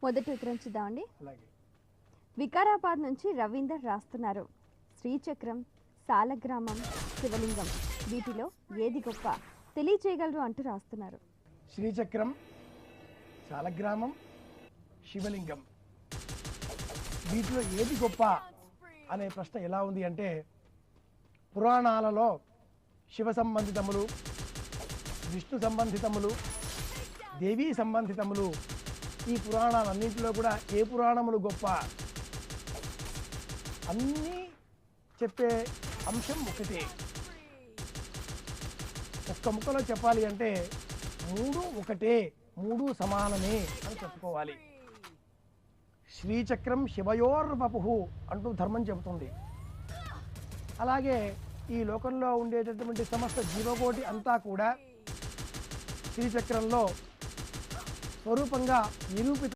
మొదటి ఉత్తరం చూద్దామండి. అలాగే వికారాబాద్ నుంచి రవీందర్ రాస్తున్నారు. శ్రీచక్రం, సాలగ్రామం, శివలింగం వీటిలో ఏది గొప్ప తెలియచేయగలరు అంటూ రాస్తున్నారు. శ్రీచక్రం, సాలగ్రామం, శివలింగం వీటిలో ఏది గొప్ప అనే ప్రశ్న ఎలా ఉంది అంటే, పురాణాలలో శివ సంబంధితములు, విష్ణు సంబంధితములు, దేవీ సంబంధితములు, ఈ పురాణాలన్నింటిలో కూడా ఏ పురాణములు గొప్ప అన్నీ చెప్పే అంశం ఒకటే. ఒక్క ముక్కలో చెప్పాలి అంటే మూడు ఒకటే, మూడు సమానమే అని చెప్పుకోవాలి. శ్రీచక్రం శివయోర్వపుః అంటూ ధర్మం చెబుతుంది. అలాగే ఈ లోకంలో ఉండేటటువంటి సమస్త జీవకోటి అంతా కూడా శ్రీచక్రంలో స్వరూపంగా నిరూపిత